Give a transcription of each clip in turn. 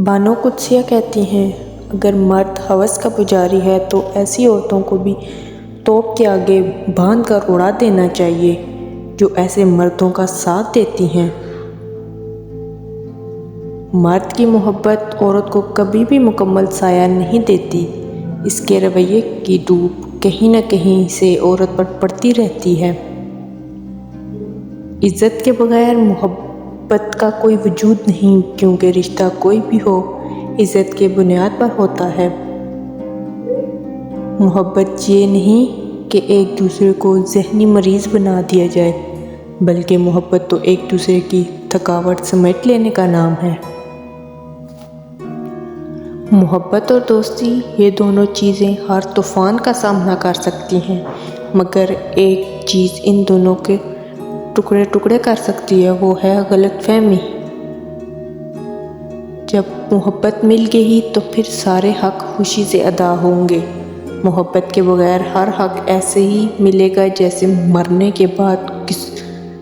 بانو قدسیہ کہتی ہیں، اگر مرد ہوس کا پجاری ہے تو ایسی عورتوں کو بھی توپ کے آگے باندھ کر اڑا دینا چاہیے جو ایسے مردوں کا ساتھ دیتی ہیں۔ مرد کی محبت عورت کو کبھی بھی مکمل سایہ نہیں دیتی، اس کے رویے کی ڈوب کہیں نہ کہیں سے عورت پر پڑتی رہتی ہے۔ عزت کے بغیر محبت کا کوئی وجود نہیں، کیونکہ رشتہ کوئی بھی ہو عزت کے بنیاد پر ہوتا ہے۔ محبت یہ نہیں کہ ایک دوسرے کو ذہنی مریض بنا دیا جائے، بلکہ محبت تو ایک دوسرے کی تھکاوٹ سمیٹ لینے کا نام ہے۔ محبت اور دوستی یہ دونوں چیزیں ہر طوفان کا سامنا کر سکتی ہیں، مگر ایک چیز ان دونوں کے ٹکڑے ٹکڑے کر سکتی ہے، وہ ہے غلط فہمی۔ جب محبت مل گئی تو پھر سارے حق خوشی سے ادا ہوں گے۔ محبت کے بغیر ہر حق ایسے ہی ملے گا جیسے مرنے کے بعد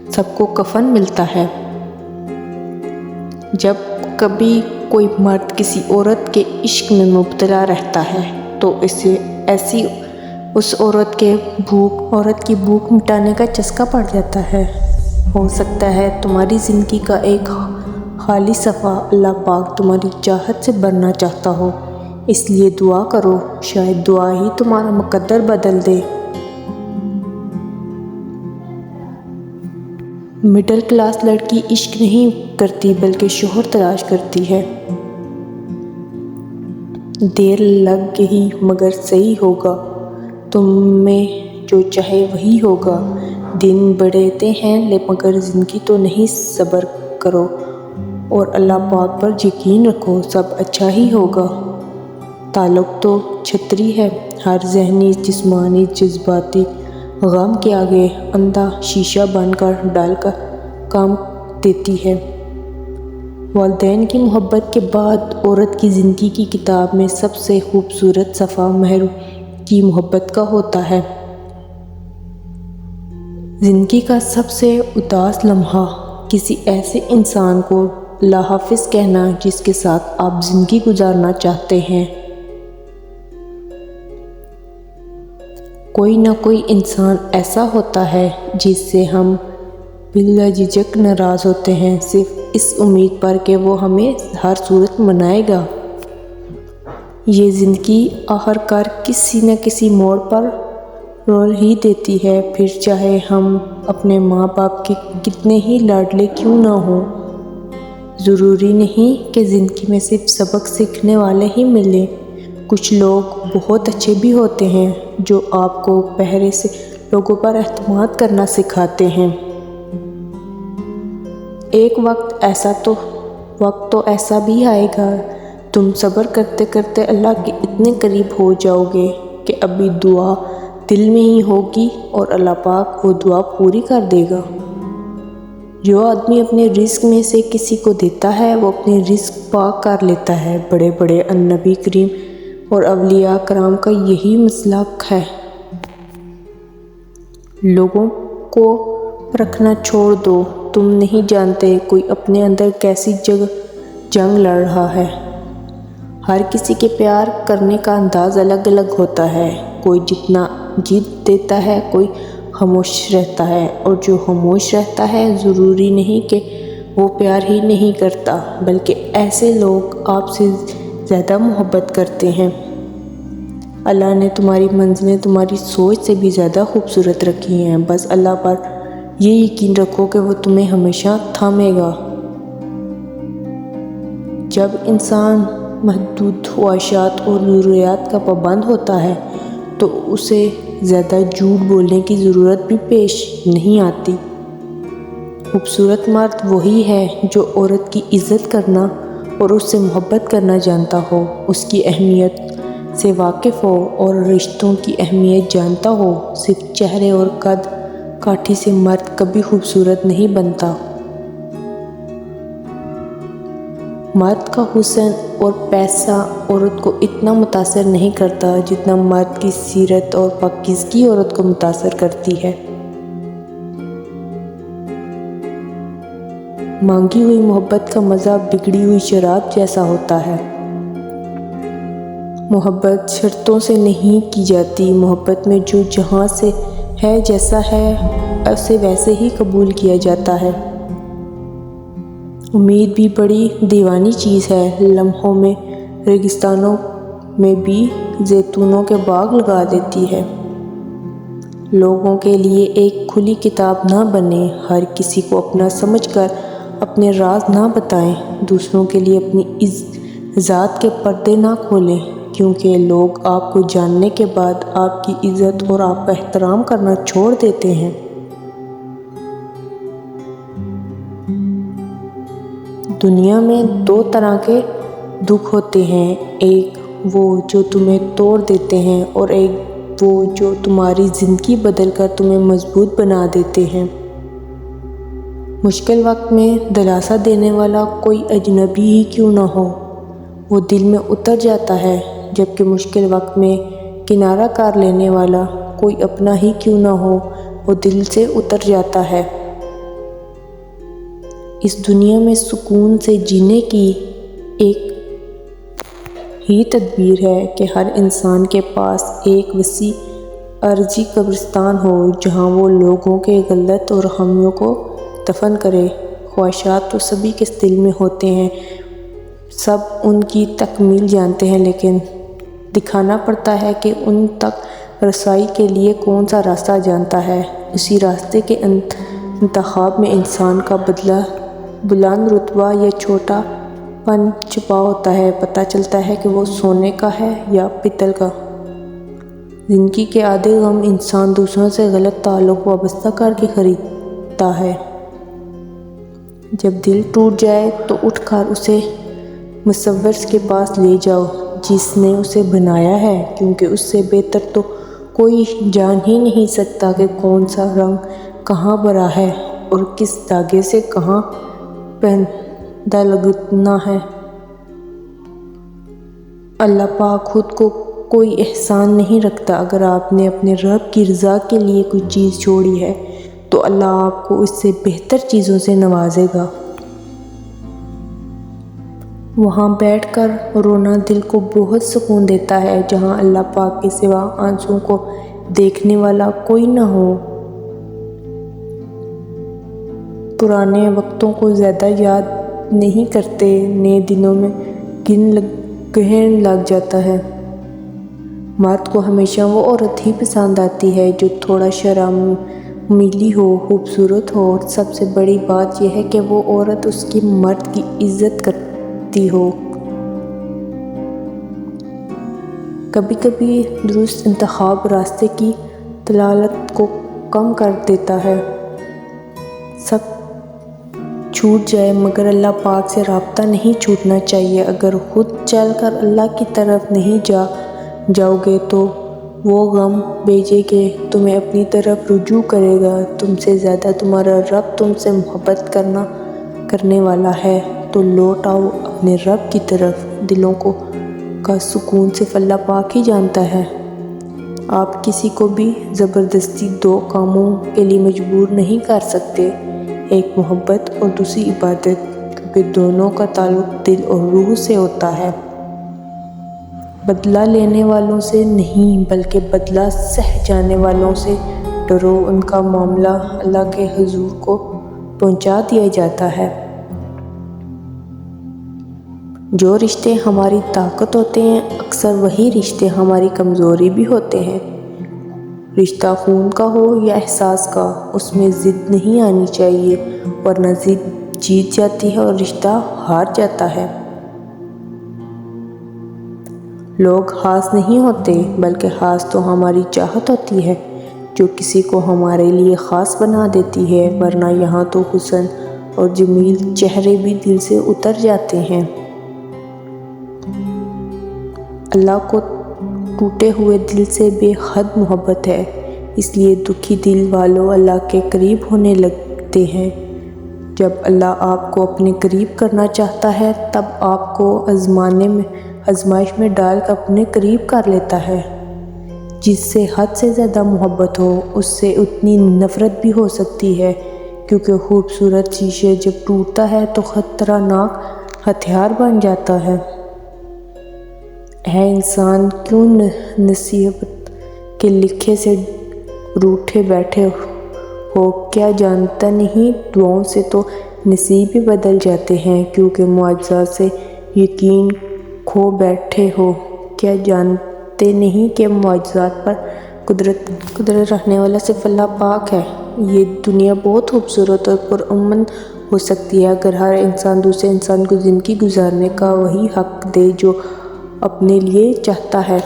سب کو کفن ملتا ہے۔ جب کبھی کوئی مرد کسی عورت کے عشق میں مبتلا رہتا ہے تو اسے اس عورت کی بھوک مٹانے کا چسکا پڑ جاتا ہے۔ ہو سکتا ہے تمہاری زندگی کا ایک خالی صفحہ اللہ پاک تمہاری چاہت سے بھرنا چاہتا ہو، اس لیے دعا کرو، شاید دعا ہی تمہارا مقدر بدل دے۔ مڈل کلاس لڑکی عشق نہیں کرتی بلکہ شوہر تلاش کرتی ہے۔ دیر لگ گئی مگر صحیح ہوگا، تمہیں جو چاہے وہی ہوگا۔ دن بڑھتے ہیں مگر زندگی تو نہیں، صبر کرو اور اللہ پاک پر یقین رکھو، سب اچھا ہی ہوگا۔ تعلق تو چھتری ہے، ہر ذہنی، جسمانی، جذباتی غم کے آگے اندھا شیشہ بن کر ڈال کر کام دیتی ہے۔ والدین کی محبت کے بعد عورت کی زندگی کی کتاب میں سب سے خوبصورت صفحہ مہر کی محبت کا ہوتا ہے۔ زندگی کا سب سے اداس لمحہ کسی ایسے انسان کو اللہ حافظ کہنا جس کے ساتھ آپ زندگی گزارنا چاہتے ہیں۔ کوئی نہ کوئی انسان ایسا ہوتا ہے جس سے ہم بلا جھجک ناراض ہوتے ہیں، صرف اس امید پر کہ وہ ہمیں ہر صورت منائے گا۔ یہ زندگی آخر کار کسی نہ کسی موڑ پر رول ہی دیتی ہے، پھر چاہے ہم اپنے ماں باپ کے کتنے ہی لاڈلے کیوں نہ ہوں۔ ضروری نہیں کہ زندگی میں صرف سبق سیکھنے والے ہی ملیں، کچھ لوگ بہت اچھے بھی ہوتے ہیں جو آپ کو پہرے سے لوگوں پر اعتماد کرنا سکھاتے ہیں۔ ایک وقت تو ایسا بھی آئے گا، تم صبر کرتے کرتے اللہ کے اتنے قریب ہو جاؤ گے کہ ابھی دعا دل میں ہی ہوگی اور اللہ پاک وہ دعا پوری کر دے گا۔ جو آدمی اپنے رزق میں سے کسی کو دیتا ہے وہ اپنے رزق پاک کر لیتا ہے۔ بڑے بڑے نبی کریم اور اولیاء کرام کا یہی مسلک ہے۔ لوگوں کو پرکھنا چھوڑ دو، تم نہیں جانتے کوئی اپنے اندر کیسی جنگ لڑ رہا ہے۔ ہر کسی کے پیار کرنے کا انداز الگ الگ ہوتا ہے، کوئی جتنا جیت دیتا ہے، کوئی خاموش رہتا ہے، اور جو خاموش رہتا ہے ضروری نہیں کہ وہ پیار ہی نہیں کرتا، بلکہ ایسے لوگ آپ سے زیادہ محبت کرتے ہیں۔ اللہ نے تمہاری منزلیں تمہاری سوچ سے بھی زیادہ خوبصورت رکھی ہیں، بس اللہ پر یہ یقین رکھو کہ وہ تمہیں ہمیشہ تھامے گا۔ جب انسان محدود خواہشات اور ضروریات کا پابند ہوتا ہے تو اسے زیادہ جھوٹ بولنے کی ضرورت بھی پیش نہیں آتی۔ خوبصورت مرد وہی ہے جو عورت کی عزت کرنا اور اس سے محبت کرنا جانتا ہو، اس کی اہمیت سے واقف ہو اور رشتوں کی اہمیت جانتا ہو۔ صرف چہرے اور قد کاٹھی سے مرد کبھی خوبصورت نہیں بنتا۔ مرد کا حسن اور پیسہ عورت کو اتنا متاثر نہیں کرتا جتنا مرد کی سیرت اور پاکیزگی عورت کو متاثر کرتی ہے۔ مانگی ہوئی محبت کا مزہ بگڑی ہوئی شراب جیسا ہوتا ہے۔ محبت شرطوں سے نہیں کی جاتی، محبت میں جو جہاں سے ہے جیسا ہے اسے ویسے ہی قبول کیا جاتا ہے۔ امید بھی بڑی دیوانی چیز ہے، لمحوں میں ریگستانوں میں بھی زیتونوں کے باغ لگا دیتی ہے۔ لوگوں کے لیے ایک کھلی کتاب نہ بنیں، ہر کسی کو اپنا سمجھ کر اپنے راز نہ بتائیں، دوسروں کے لیے اپنی ذات کے پردے نہ کھولیں، کیونکہ لوگ آپ کو جاننے کے بعد آپ کی عزت اور آپ کا احترام کرنا چھوڑ دیتے ہیں۔ دنیا میں دو طرح کے دکھ ہوتے ہیں، ایک وہ جو تمہیں توڑ دیتے ہیں اور ایک وہ جو تمہاری زندگی بدل کر تمہیں مضبوط بنا دیتے ہیں۔ مشکل وقت میں دلاسا دینے والا کوئی اجنبی ہی کیوں نہ ہو، وہ دل میں اتر جاتا ہے، جبکہ مشکل وقت میں کنارہ کر لینے والا کوئی اپنا ہی کیوں نہ ہو، وہ دل سے اتر جاتا ہے۔ اس دنیا میں سکون سے جینے کی ایک ہی تدبیر ہے کہ ہر انسان کے پاس ایک وسیع عارضی قبرستان ہو، جہاں وہ لوگوں کے غلط اور خامیوں کو دفن کرے۔ خواہشات تو سبھی کے دل میں ہوتے ہیں، سب ان کی تکمیل جانتے ہیں، لیکن دکھانا پڑتا ہے کہ ان تک رسائی کے لیے کون سا راستہ جانتا ہے۔ اسی راستے کے انتخاب میں انسان کا بلند رتبہ یا چھوٹا پن چھپا ہوتا ہے، پتہ چلتا ہے کہ وہ سونے کا ہے یا پتل کا۔ زندگی کے آدھے غم انسان دوسروں سے غلط تعلق وابستہ کر کے خریدتا ہے۔ جب دل ٹوٹ جائے تو اٹھ کر اسے مصور کے پاس لے جاؤ جس نے اسے بنایا ہے، کیونکہ اس سے بہتر تو کوئی جان ہی نہیں سکتا کہ کون سا رنگ کہاں بھرا ہے اور کس دھاگے سے کہاں پہندہ لگنا ہے۔ اللہ پاک خود کو کوئی احسان نہیں رکھتا، اگر آپ نے اپنے رب کی رضا کے لیے کوئی چیز چھوڑی ہے تو اللہ آپ کو اس سے بہتر چیزوں سے نوازے گا۔ وہاں بیٹھ کر رونا دل کو بہت سکون دیتا ہے، جہاں اللہ پاک کے سوا آنسوؤں کو دیکھنے والا کوئی نہ ہو۔ پرانے وقتوں کو زیادہ یاد نہیں کرتے، نئے دنوں میں گہن لگ جاتا ہے۔ مرد کو ہمیشہ وہ عورت ہی پسند آتی ہے جو تھوڑا شرمیلی ہو، خوبصورت ہو، اور سب سے بڑی بات یہ ہے کہ وہ عورت اس کی مرد کی عزت کرتی ہو۔ کبھی کبھی درست انتخاب راستے کی طلالت کو کم کر دیتا ہے۔ سب چھوٹ جائے مگر اللہ پاک سے رابطہ نہیں چھوٹنا چاہیے۔ اگر خود چل کر اللہ کی طرف نہیں جاؤ گے تو وہ غم بھیجے کہ تمہیں اپنی طرف رجوع کرے گا۔ تم سے زیادہ تمہارا رب تم سے محبت کرنے والا ہے، تو لوٹ آؤ اپنے رب کی طرف۔ دلوں کا سکون صرف اللہ پاک ہی جانتا ہے۔ آپ کسی کو بھی زبردستی دو کاموں کے لیے مجبور نہیں کر سکتے، ایک محبت اور دوسری عبادت، کیونکہ دونوں کا تعلق دل اور روح سے ہوتا ہے۔ بدلہ لینے والوں سے نہیں بلکہ بدلہ سہ جانے والوں سے ڈرو، ان کا معاملہ اللہ کے حضور کو پہنچا دیا جاتا ہے۔ جو رشتے ہماری طاقت ہوتے ہیں اکثر وہی رشتے ہماری کمزوری بھی ہوتے ہیں۔ رشتہ خون کا ہو یا احساس کا، اس میں ضد نہیں آنی چاہیے، ورنہ ضد جیت جاتی ہے اور رشتہ ہار جاتا ہے۔ لوگ خاص نہیں ہوتے بلکہ خاص تو ہماری چاہت ہوتی ہے جو کسی کو ہمارے لیے خاص بنا دیتی ہے، ورنہ یہاں تو حسن اور جمیل چہرے بھی دل سے اتر جاتے ہیں۔ اللہ کو ٹوٹے ہوئے دل سے بے حد محبت ہے، اس لیے دکھی دل والوں اللہ کے قریب ہونے لگتے ہیں۔ جب اللہ آپ کو اپنے قریب کرنا چاہتا ہے تب آپ کو آزمائش میں ڈال کر اپنے قریب کر لیتا ہے۔ جس سے حد سے زیادہ محبت ہو اس سے اتنی نفرت بھی ہو سکتی ہے کیونکہ خوبصورت شیشے جب ٹوٹتا ہے تو خطرناک ہتھیار بن جاتا ہے۔ اے انسان، کیوں نصیب کے لکھے سے روٹھے بیٹھے ہو؟ کیا جانتا نہیں دعاؤں سے تو نصیب ہی بدل جاتے ہیں؟ کیونکہ معجزات سے یقین کھو بیٹھے ہو؟ کیا جانتے نہیں کہ معجزات پر قدرت رکھنے والا صرف اللہ پاک ہے؟ یہ دنیا بہت خوبصورت اور پرامن ہو سکتی ہے اگر ہر انسان دوسرے انسان کو زندگی گزارنے کا وہی حق دے جو اپنے لیے چاہتا ہے۔